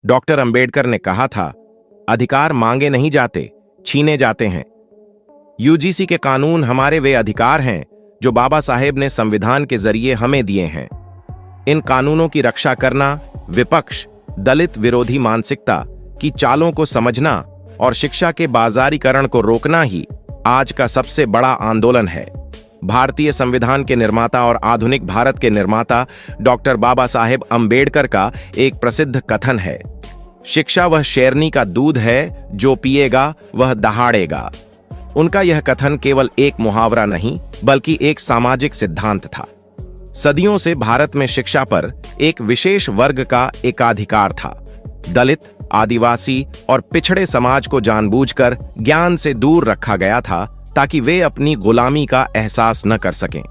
Doctor Ambedkar ने कहा था, अधिकार मांगे नहीं जाते, छीने जाते हैं। यूजीसी के कानून हमारे वे अधिकार हैं जो बाबा साहेब ने संविधान के जरिए हमें दिए हैं। इन कानूनों की रक्षा करना विपक्ष, दलित विरोधी मानसिकता की चालों को समझना और शिक्षा के बाजारीकरण को रोकना ही आज का सबसे बड़ा आंदोलन है। भारतीय संविधान के निर्माता और आधुनिक भारत के निर्माता डॉक्टर बाबा साहेब अंबेडकर का एक प्रसिद्ध कथन है, शिक्षा वह शेरनी का दूध है, जो पिएगा वह दहाड़ेगा। उनका यह कथन केवल एक मुहावरा नहीं बल्कि एक सामाजिक सिद्धांत था। सदियों से भारत में शिक्षा पर एक विशेष वर्ग का एकाधिकार था। दलित, आदिवासी और पिछड़े समाज को जानबूझकर ज्ञान से दूर रखा गया था ताकि वे अपनी गुलामी का एहसास न कर सकें।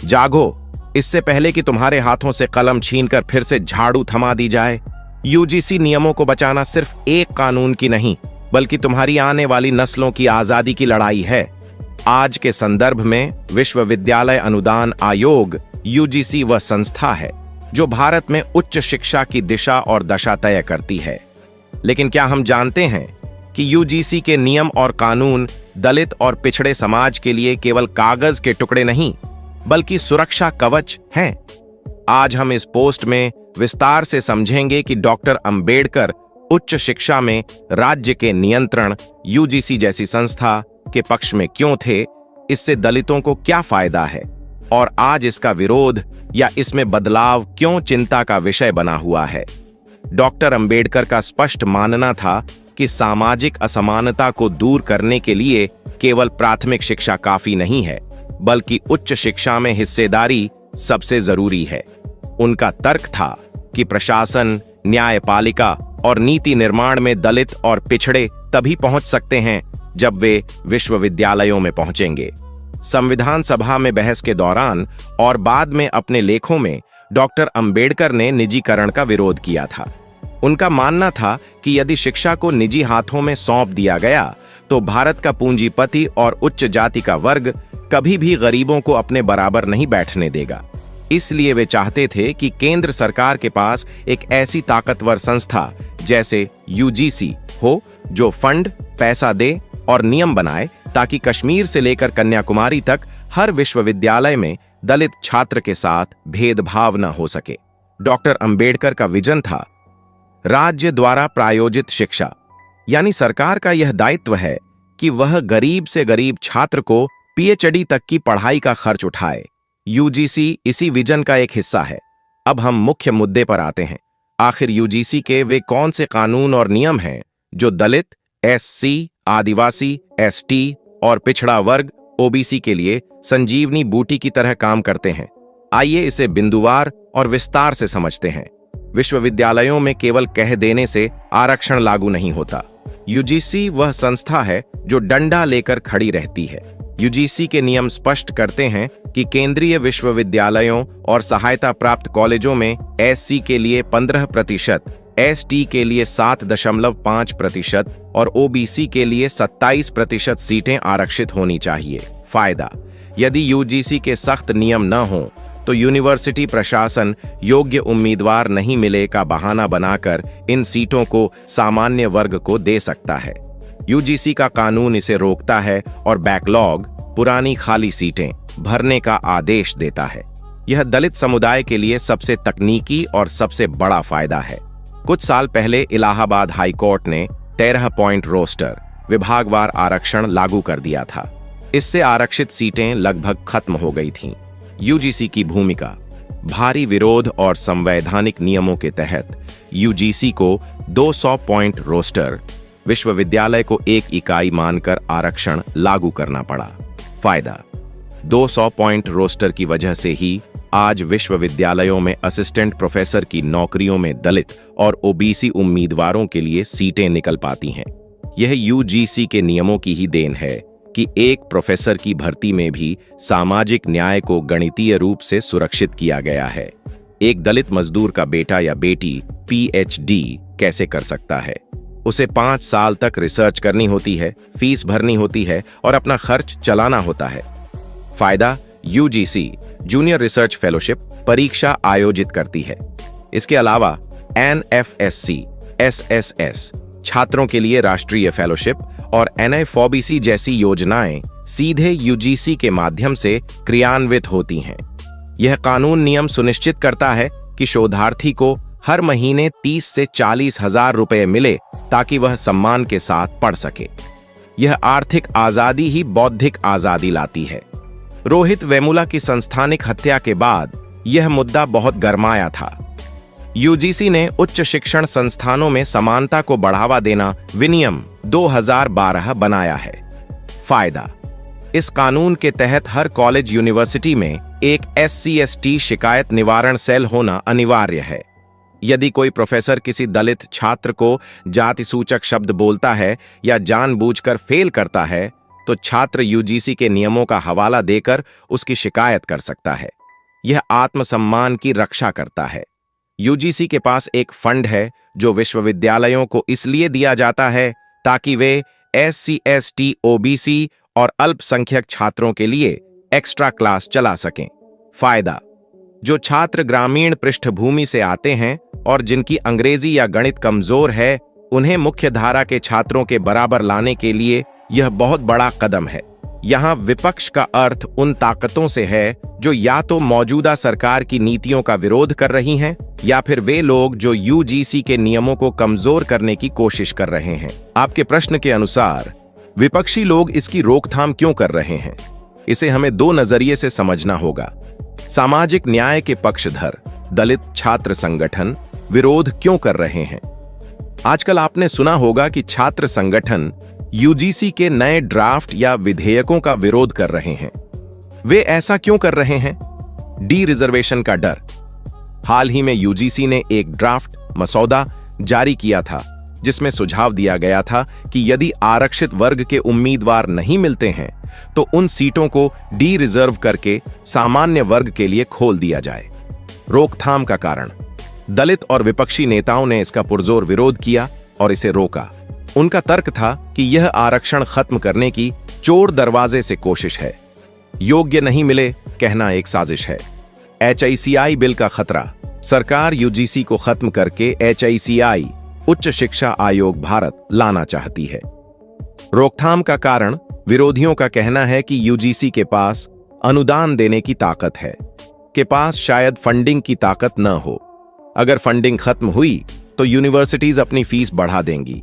जागो, इससे पहले कि तुम्हारे हाथों से कलम छीनकर फिर से झाड़ू थमा दी जाए। यूजीसी नियमों को बचाना सिर्फ एक कानून की नहीं बल्कि तुम्हारी आने वाली नस्लों की आजादी की लड़ाई है। आज के संदर्भ में विश्वविद्यालय अनुदान आयोग यूजीसी वह संस्था है जो भारत में उच्च शिक्षा की दिशा और दशा तय करती है। लेकिन क्या हम जानते हैं कि यूजीसी के नियम और कानून दलित और पिछड़े समाज के लिए केवल कागज के टुकड़े नहीं बल्कि सुरक्षा कवच हैं? आज हम इस पोस्ट में विस्तार से समझेंगे कि डॉक्टर अंबेडकर उच्च शिक्षा में राज्य के नियंत्रण यूजीसी जैसी संस्था के पक्ष में क्यों थे, इससे दलितों को क्या फायदा है और आज इसका विरोध या इसमें बदलाव क्यों चिंता का विषय बना हुआ है। डॉक्टर अंबेडकर का स्पष्ट मानना था कि सामाजिक असमानता को दूर करने के लिए केवल प्राथमिक शिक्षा काफी नहीं है बल्कि उच्च शिक्षा में हिस्सेदारी सबसे जरूरी है। उनका तर्क था कि प्रशासन, न्यायपालिका और नीति निर्माण में दलित और पिछड़े तभी पहुंच सकते हैं जब वे विश्वविद्यालयों में पहुंचेंगे। संविधान सभा में बहस के दौरान और बाद में अपने लेखों में डॉक्टर अंबेडकर ने निजीकरण का विरोध किया था। उनका मानना था कि यदि शिक्षा को निजी हाथों में सौंप दिया गया तो भारत का पूंजीपति और उच्च जाति का वर्ग कभी भी गरीबों को अपने बराबर नहीं बैठने देगा। इसलिए वे चाहते थे कि केंद्र सरकार के पास एक ऐसी ताकतवर संस्था जैसे यूजीसी हो जो फंड, पैसा दे और नियम बनाए ताकि कश्मीर से लेकर कन्याकुमारी तक हर विश्वविद्यालय में दलित छात्र के साथ भेदभाव न हो सके। डॉक्टर अंबेडकर का विजन था, राज्य द्वारा प्रायोजित शिक्षा, यानी सरकार का यह दायित्व है कि वह गरीब से गरीब छात्र को पीएचडी तक की पढ़ाई का खर्च उठाए। यूजीसी इसी विजन का एक हिस्सा है। अब हम मुख्य मुद्दे पर आते हैं। आखिर यूजीसी के वे कौन से कानून और नियम हैं जो दलित, एससी, आदिवासी, एसटी और पिछड़ा वर्ग ओबीसी के लिए संजीवनी बूटी की तरह काम करते हैं? आइए इसे बिंदुवार और विस्तार से समझते हैं। विश्वविद्यालयों में केवल कह देने से आरक्षण लागू नहीं होता। यूजीसी वह संस्था है जो डंडा लेकर खड़ी रहती है। यूजीसी के नियम स्पष्ट करते हैं कि केंद्रीय विश्वविद्यालयों और सहायता प्राप्त कॉलेजों में एससी के लिए 15%, एसटी के लिए 7.5% और ओबीसी के लिए 27% सीटें आरक्षित होनी चाहिए। फायदा: यदि यूजीसी के सख्त नियम न हो तो यूनिवर्सिटी प्रशासन योग्य उम्मीदवार नहीं मिले का बहाना बनाकर इन सीटों को सामान्य वर्ग को दे सकता है। यूजीसी का कानून इसे रोकता है और बैकलॉग, पुरानी खाली सीटें भरने का आदेश देता है। यह दलित समुदाय के लिए सबसे तकनीकी और सबसे बड़ा फायदा है। कुछ साल पहले इलाहाबाद हाई कोर्ट ने 13 पॉइंट रोस्टर, विभागवार आरक्षण लागू कर दिया था। इससे आरक्षित सीटें लगभग खत्म हो गई थीं। यूजीसी की भूमिका: भारी विरोध और संवैधानिक नियमों के तहत यूजीसी को 200 पॉइंट रोस्टर, विश्वविद्यालय को एक इकाई मानकर आरक्षण लागू करना पड़ा। फायदा: 200 पॉइंट रोस्टर की वजह से ही आज विश्वविद्यालयों में असिस्टेंट प्रोफेसर की नौकरियों में दलित और ओबीसी उम्मीदवारों के लिए सीटें निकल पाती हैं। यह यूजीसी के नियमों की ही देन है कि एक प्रोफेसर की भर्ती में भी सामाजिक न्याय को गणितीय रूप से सुरक्षित किया गया है। एक दलित मजदूर का बेटा या बेटी पीएचडी कैसे कर सकता है? उसे 5 साल तक रिसर्च करनी होती है, फीस भरनी होती है और अपना खर्च चलाना होता है। फायदा: यूजीसी जूनियर रिसर्च फेलोशिप परीक्षा आयोजित करती है। इसके अलावा एनएफएससी SSS छात्रों के लिए राष्ट्रीय फेलोशिप और NIFOBC जैसी योजनाएं सीधे यूजीसी के माध्यम से क्रियान्वित होती हैं। यह कानून नियम सुनिश्चित करता है कि शोधार्थी को हर महीने 30 से 40 हजार रुपए मिले ताकि वह सम्मान के साथ पढ़ सके। यह आर्थिक आजादी ही बौद्धिक आजादी लाती है। रोहित वेमुला की संस्थानिक हत्या के बाद यह मुद्दा बहुत गरमाया था। यूजीसी ने उच्च शिक्षण संस्थानों में समानता को बढ़ावा देना विनियम 2012 बनाया है। फायदा: इस कानून के तहत हर कॉलेज यूनिवर्सिटी में एक SC/ST शिकायत निवारण सेल होना अनिवार्य है। यदि कोई प्रोफेसर किसी दलित छात्र को जाति सूचक शब्द बोलता है या जानबूझकर फेल करता है, तो छात्र यूजीसी के नियमों का हवाला देकर उसकी शिकायत कर सकता है। यह आत्मसम्मान की रक्षा करता है। यूजीसी के पास एक फंड है जो विश्वविद्यालयों को इसलिए दिया जाता है ताकि वे SC/ST, OBC और अल्पसंख्यक छात्रों के लिए एक्स्ट्रा क्लास चला सकें। फायदा: जो छात्र ग्रामीण पृष्ठभूमि से आते हैं और जिनकी अंग्रेजी या गणित कमजोर है, उन्हें मुख्यधारा के छात्रों के बराबर लाने के लिए यह बहुत बड़ा कदम है। यहाँ विपक्ष का अर्थ उन ताकतों से है जो या तो मौजूदा सरकार की नीतियों का विरोध कर रही हैं या फिर वे लोग जो यूजीसी के नियमों को कमजोर करने की कोशिश कर रहे हैं। आपके प्रश्न के अनुसार विपक्षी लोग इसकी रोकथाम क्यों कर रहे हैं? इसे हमें दो नजरिए से समझना होगा। सामाजिक न्याय के पक्षधर दलित छात्र संगठन विरोध क्यों कर रहे हैं? आजकल आपने सुना होगा कि छात्र संगठन यूजीसी के नए ड्राफ्ट या विधेयकों का विरोध कर रहे हैं। वे ऐसा क्यों कर रहे हैं? डी रिजर्वेशन का डर। हाल ही में यूजीसी ने एक ड्राफ्ट मसौदा जारी किया था जिसमें सुझाव दिया गया था कि यदि आरक्षित वर्ग के उम्मीदवार नहीं मिलते हैं तो उन सीटों को डी रिजर्व करके सामान्य वर्ग के लिए खोल दिया जाए। रोकथाम का कारण: दलित और विपक्षी नेताओं ने इसका पुरजोर विरोध किया और इसे रोका। उनका तर्क था कि यह आरक्षण खत्म करने की चोर दरवाजे से कोशिश है। योग्य नहीं मिले कहना एक साजिश है। HICI बिल का खतरा: सरकार यूजीसी को खत्म करके HICI उच्च शिक्षा आयोग भारत लाना चाहती है। रोकथाम का कारण: विरोधियों का कहना है कि यूजीसी के पास अनुदान देने की ताकत है, के पास शायद फंडिंग की ताकत न हो। अगर फंडिंग खत्म हुई तो यूनिवर्सिटीज अपनी फीस बढ़ा देंगी।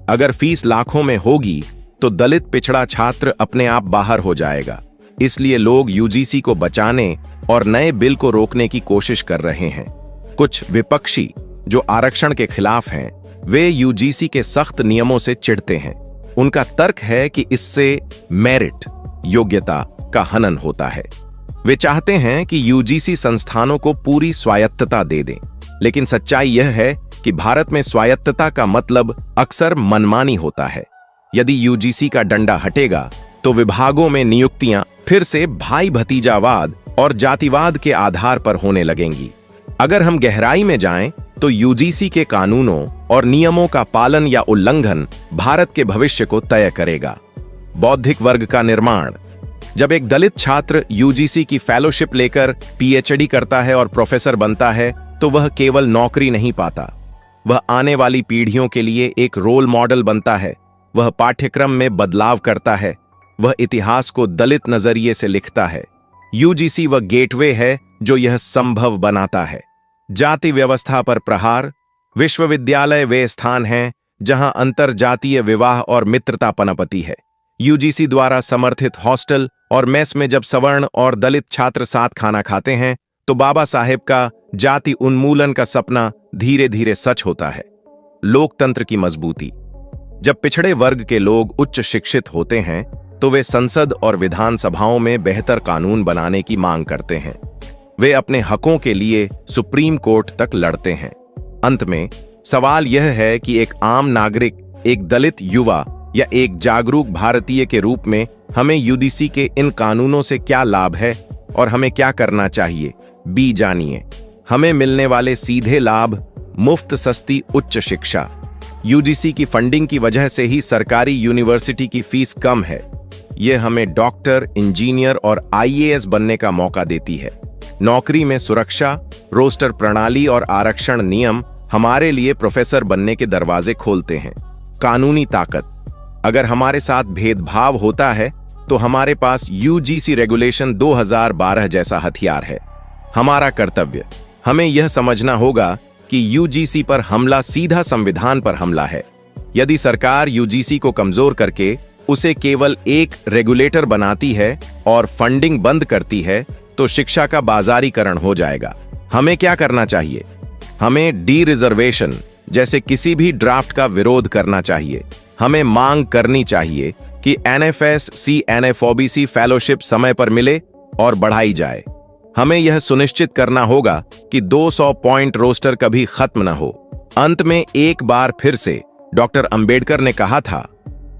अगर फीस लाखों में होगी तो दलित पिछड़ा छात्र अपने आप बाहर हो जाएगा। इसलिए लोग यूजीसी को बचाने और नए बिल को रोकने की कोशिश कर रहे हैं। कुछ विपक्षी जो आरक्षण के खिलाफ हैं, वे यूजीसी के सख्त नियमों से चिढ़ते हैं। उनका तर्क है कि इससे मेरिट योग्यता का हनन होता है। वे चाहते हैं कि यूजीसी संस्थानों को पूरी स्वायत्तता दे दें, लेकिन सच्चाई यह है कि भारत में स्वायत्तता का मतलब अक्सर मनमानी होता है। यदि यूजीसी का डंडा हटेगा तो विभागों में नियुक्तियां फिर से भाई भतीजावाद और जातिवाद के आधार पर होने लगेंगी। अगर हम गहराई में जाएं तो यूजीसी के कानूनों और नियमों का पालन या उल्लंघन भारत के भविष्य को तय करेगा। बौद्धिक वर्ग का निर्माण: जब एक दलित छात्र यूजीसी की फेलोशिप लेकर PhD करता है और प्रोफेसर बनता है तो वह केवल नौकरी नहीं पाता, वह आने वाली पीढ़ियों के लिए एक रोल मॉडल बनता है। वह पाठ्यक्रम में बदलाव करता है, वह इतिहास को दलित नजरिए से लिखता है। यूजीसी वह गेटवे है जो यह संभव बनाता है। जाति व्यवस्था पर प्रहार: विश्वविद्यालय वे स्थान हैं जहां अंतरजातीय विवाह और मित्रता पनपती है। यूजीसी द्वारा समर्थित हॉस्टल और मेस में जब सवर्ण और दलित छात्र साथ खाना खाते हैं तो बाबा साहेब का जाति उन्मूलन का सपना धीरे धीरे सच होता है। लोकतंत्र की मजबूती: जब पिछड़े वर्ग के लोग उच्च शिक्षित होते हैं तो वे संसद और विधानसभाओं में बेहतर कानून बनाने की मांग करते हैं। वे अपने हकों के लिए सुप्रीम कोर्ट तक लड़ते हैं। अंत में सवाल यह है कि एक आम नागरिक, एक दलित युवा या एक जागरूक भारतीय के रूप में हमें यूजीसी के इन कानूनों से क्या लाभ है और हमें क्या करना चाहिए? बी जानिए। हमें मिलने वाले सीधे लाभ: मुफ्त सस्ती उच्च शिक्षा। यूजीसी की फंडिंग की वजह से ही सरकारी यूनिवर्सिटी की फीस कम है। यह हमें डॉक्टर, इंजीनियर और IAS बनने का मौका देती है। नौकरी में सुरक्षा, रोस्टर प्रणाली और आरक्षण नियम हमारे लिए प्रोफेसर बनने के दरवाजे खोलते हैं। कानूनी ताकत। अगर हमारे साथ भेदभाव होता है तो हमारे पास यूजीसी रेगुलेशन 2012 जैसा हथियार है। हमारा कर्तव्य, हमें यह समझना होगा कि यूजीसी पर हमला सीधा संविधान पर हमला है। यदि सरकार यूजीसी को कमजोर करके उसे केवल एक रेगुलेटर बनाती है और फंडिंग बंद करती है तो शिक्षा का बाजारीकरण हो जाएगा। हमें क्या करना चाहिए? हमें डी रिजर्वेशन जैसे किसी भी ड्राफ्ट का विरोध करना चाहिए। हमें मांग करनी चाहिए कि एनएफएस सीएनएफ ओबीसी फेलोशिप समय पर मिले और बढ़ाई जाए। हमें यह सुनिश्चित करना होगा कि 200 पॉइंट रोस्टर कभी खत्म न हो। अंत में एक बार फिर से डॉक्टर अंबेडकर ने कहा था,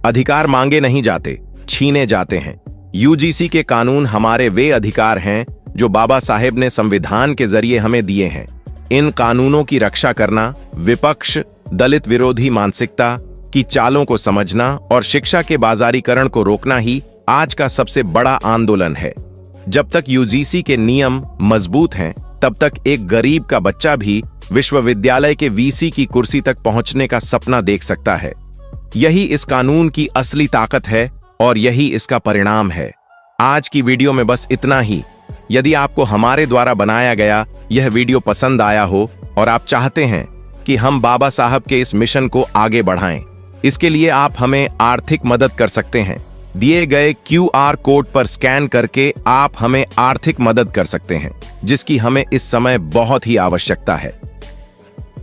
अधिकार मांगे नहीं जाते, छीने जाते हैं। यूजीसी के कानून हमारे वे अधिकार हैं जो बाबा साहेब ने संविधान के जरिए हमें दिए हैं। इन कानूनों की रक्षा करना, विपक्ष, दलित विरोधी मानसिकता की चालों को समझना और शिक्षा के बाजारीकरण को रोकना ही आज का सबसे बड़ा आंदोलन है। जब तक यूजीसी के नियम मजबूत हैं, तब तक एक गरीब का बच्चा भी विश्वविद्यालय के वीसी की कुर्सी तक पहुंचने का सपना देख सकता है। यही इस कानून की असली ताकत है और यही इसका परिणाम है। आज की वीडियो में बस इतना ही। यदि आपको हमारे द्वारा बनाया गया यह वीडियो पसंद आया हो और आप चाहते हैं कि हम बाबा साहब के इस मिशन को आगे बढ़ाएं, इसके लिए आप हमें आर्थिक मदद कर सकते हैं। दिए गए क्यूआर कोड पर स्कैन करके आप हमें आर्थिक मदद कर सकते हैं, जिसकी हमें इस समय बहुत ही आवश्यकता है।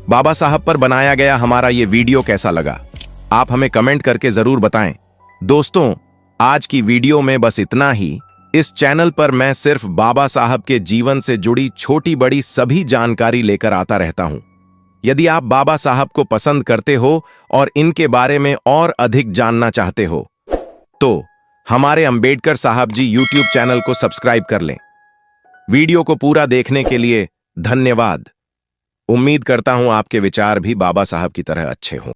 बाबा साहब पर बनाया गया हमारा ये वीडियो कैसा लगा, आप हमें कमेंट करके जरूर बताएं। दोस्तों, आज की वीडियो में बस इतना ही। इस चैनल पर मैं सिर्फ बाबा साहब के जीवन से जुड़ी छोटी बड़ी सभी जानकारी लेकर आता रहता हूं। यदि आप बाबा साहब को पसंद करते हो और इनके बारे में और अधिक जानना चाहते हो तो हमारे अंबेडकर साहब जी यूट्यूब चैनल को सब्सक्राइब कर लें। वीडियो को पूरा देखने के लिए धन्यवाद। उम्मीद करता हूं आपके विचार भी बाबा साहब की तरह अच्छे हों।